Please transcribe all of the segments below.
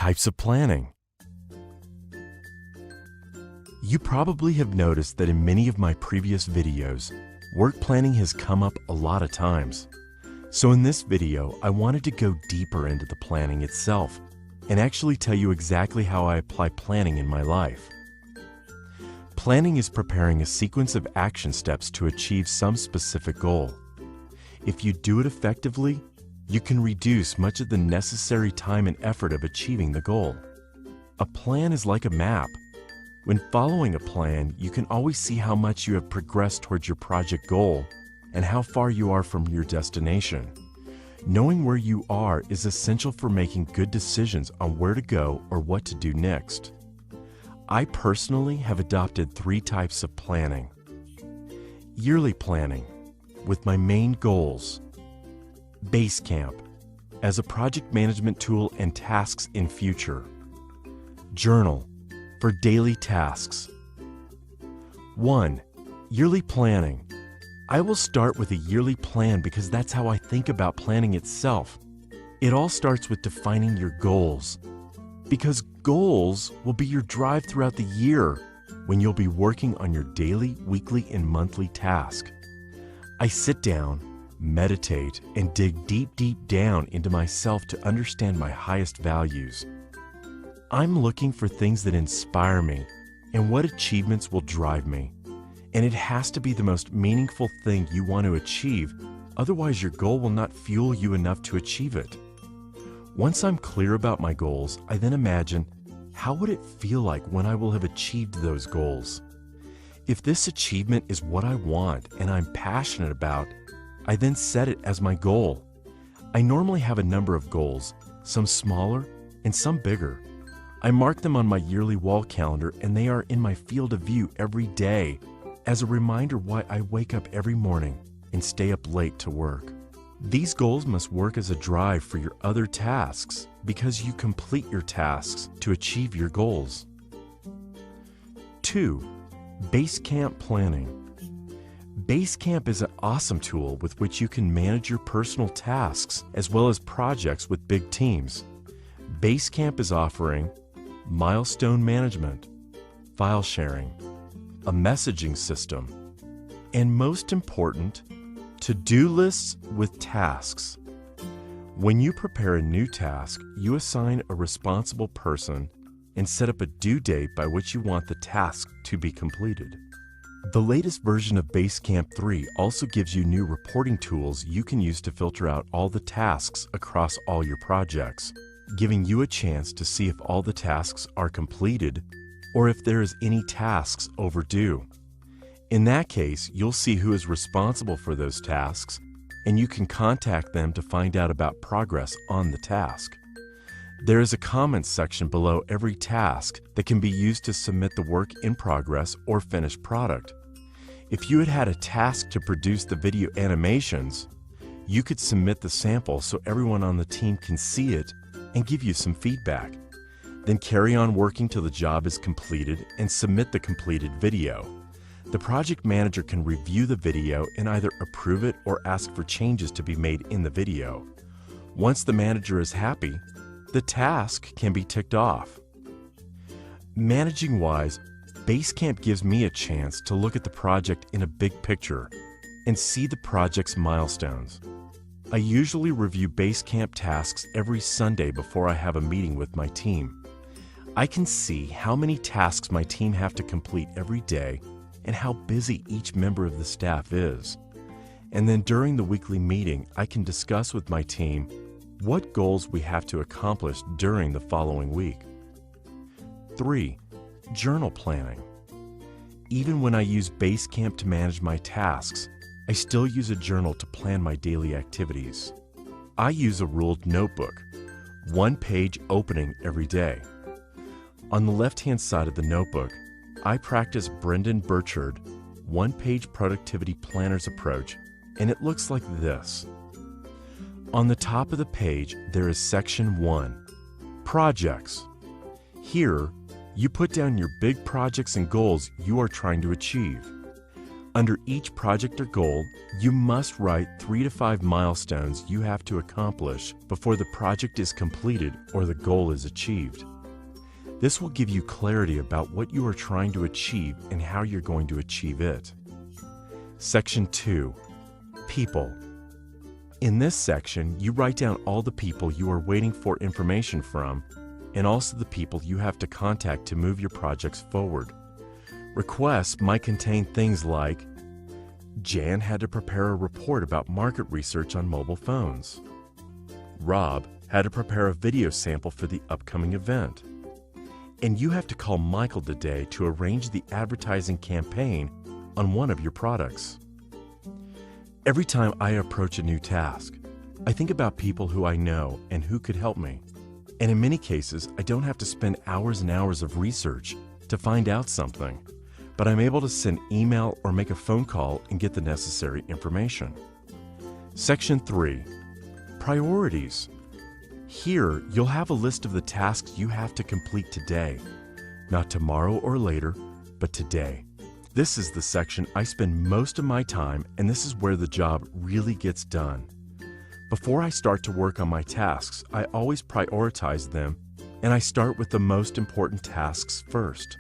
Types of planning. You probably have noticed that in many of my previous videos, work planning has come up a lot of times. So in this video, I wanted to go deeper into the planning itself and actually tell you exactly how I apply planning in my life. Planning is preparing a sequence of action steps to achieve some specific goal. If you do it effectively, you can reduce much of the necessary time and effort of achieving the goal. A plan is like a map. When following a plan, you can always see how much you have progressed towards your project goal and how far you are from your destination. Knowing where you are is essential for making good decisions on where to go or what to do next. I personally have adopted 3 types of planning. Yearly planning, with my main goals. Basecamp, as a project management tool and tasks in future. Journal, for daily tasks. 1. Yearly planning. I will start with a yearly plan because that's how I think about planning itself. It all starts with defining your goals, because goals will be your drive throughout the year when you'll be working on your daily, weekly, and monthly task. I sit down, meditate, and dig deep down into myself to understand my highest values. I'm looking for things that inspire me and what achievements will drive me. And it has to be the most meaningful thing you want to achieve, otherwise your goal will not fuel you enough to achieve it. Once I'm clear about my goals, I then imagine, how would it feel like when I will have achieved those goals? If this achievement is what I want and I'm passionate about, I then set it as my goal. I normally have a number of goals, some smaller and some bigger. I mark them on my yearly wall calendar and they are in my field of view every day as a reminder why I wake up every morning and stay up late to work. These goals must work as a drive for your other tasks because you complete your tasks to achieve your goals. 2. Basecamp planning. Basecamp is an awesome tool with which you can manage your personal tasks as well as projects with big teams. Basecamp is offering milestone management, file sharing, a messaging system, and most important, to-do lists with tasks. When you prepare a new task, you assign a responsible person and set up a due date by which you want the task to be completed. The latest version of Basecamp 3 also gives you new reporting tools you can use to filter out all the tasks across all your projects, giving you a chance to see if all the tasks are completed or if there is any tasks overdue. In that case, you'll see who is responsible for those tasks, and you can contact them to find out about progress on the task. There is a comments section below every task that can be used to submit the work in progress or finished product. If you had a task to produce the video animations, you could submit the sample so everyone on the team can see it and give you some feedback. Then carry on working till the job is completed and submit the completed video. The project manager can review the video and either approve it or ask for changes to be made in the video. Once the manager is happy, the task can be ticked off. Managing-wise, Basecamp gives me a chance to look at the project in a big picture and see the project's milestones. I usually review Basecamp tasks every Sunday before I have a meeting with my team. I can see how many tasks my team have to complete every day and how busy each member of the staff is. And then during the weekly meeting, I can discuss with my team what goals we have to accomplish during the following week. 3. Journal planning. Even when I use Basecamp to manage my tasks, I still use a journal to plan my daily activities. I use a ruled notebook, 1 page opening every day. On the left-hand side of the notebook, I practice Brendan Burchard 1-page productivity planner's approach, and it looks like this. On the top of the page, there is section 1, Projects. Here, you put down your big projects and goals you are trying to achieve. Under each project or goal, you must write 3 to 5 milestones you have to accomplish before the project is completed or the goal is achieved. This will give you clarity about what you are trying to achieve and how you're going to achieve it. Section 2. People. In this section, you write down all the people you are waiting for information from and also the people you have to contact to move your projects forward. Requests might contain things like, Jan had to prepare a report about market research on mobile phones. Rob had to prepare a video sample for the upcoming event. And you have to call Michael today to arrange the advertising campaign on one of your products. Every time I approach a new task, I think about people who I know and who could help me. And in many cases, I don't have to spend hours and hours of research to find out something, but I'm able to send email or make a phone call and get the necessary information. Section 3. Priorities. Here, you'll have a list of the tasks you have to complete today. Not tomorrow or later, but today. This is the section I spend most of my time, and this is where the job really gets done. Before I start to work on my tasks, I always prioritize them, and I start with the most important tasks first.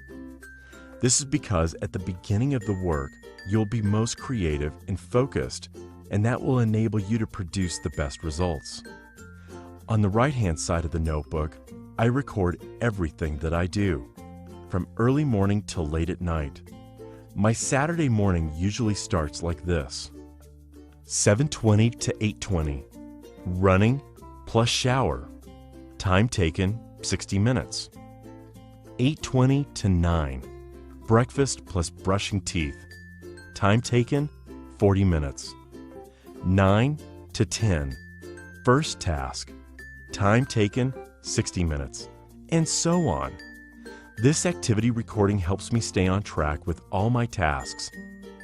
This is because at the beginning of the work, you'll be most creative and focused, and that will enable you to produce the best results. On the right-hand side of the notebook, I record everything that I do, from early morning till late at night. My Saturday morning usually starts like this: 7:20 to 8:20, running plus shower, time taken 60 minutes. 8:20 to 9, breakfast plus brushing teeth, time taken 40 minutes. 9 to 10, first task, time taken 60 minutes, and so on. This activity recording helps me stay on track with all my tasks,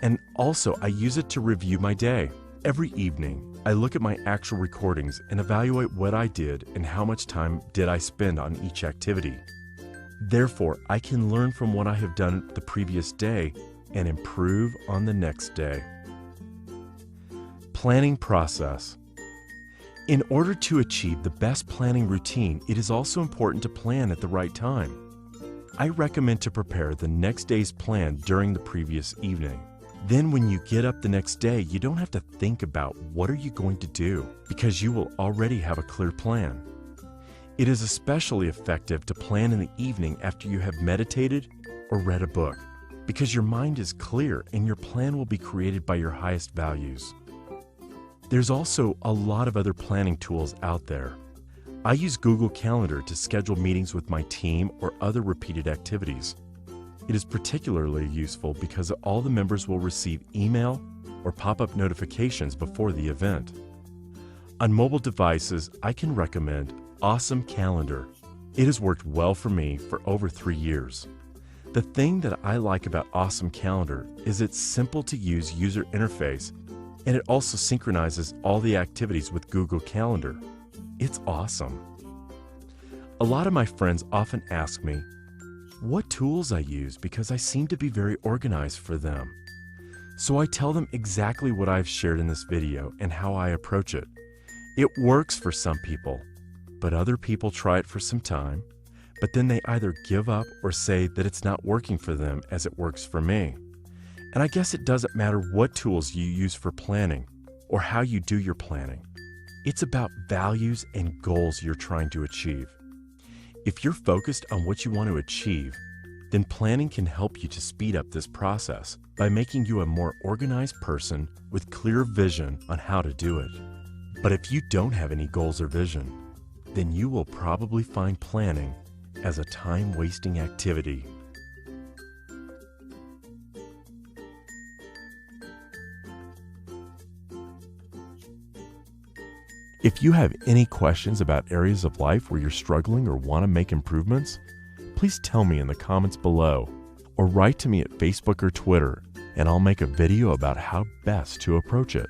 and also I use it to review my day. Every evening, I look at my actual recordings and evaluate what I did and how much time did I spend on each activity. Therefore, I can learn from what I have done the previous day and improve on the next day. Planning process. In order to achieve the best planning routine, it is also important to plan at the right time. I recommend to prepare the next day's plan during the previous evening. Then when you get up the next day, you don't have to think about what are you going to do because you will already have a clear plan. It is especially effective to plan in the evening after you have meditated or read a book because your mind is clear and your plan will be created by your highest values. There's also a lot of other planning tools out there. I use Google Calendar to schedule meetings with my team or other repeated activities. It is particularly useful because all the members will receive email or pop-up notifications before the event. On mobile devices, I can recommend Awesome Calendar. It has worked well for me for over 3 years. The thing that I like about Awesome Calendar is its simple to use user interface, and it also synchronizes all the activities with Google Calendar. It's awesome. A lot of my friends often ask me what tools I use because I seem to be very organized for them. So I tell them exactly what I've shared in this video and how I approach it. It works for some people, but other people try it for some time, but then they either give up or say that it's not working for them as it works for me. And I guess it doesn't matter what tools you use for planning or how you do your planning. It's about values and goals you're trying to achieve. If you're focused on what you want to achieve, then planning can help you to speed up this process by making you a more organized person with clear vision on how to do it. But if you don't have any goals or vision, then you will probably find planning as a time-wasting activity. If you have any questions about areas of life where you're struggling or want to make improvements, please tell me in the comments below or write to me at Facebook or Twitter, and I'll make a video about how best to approach it.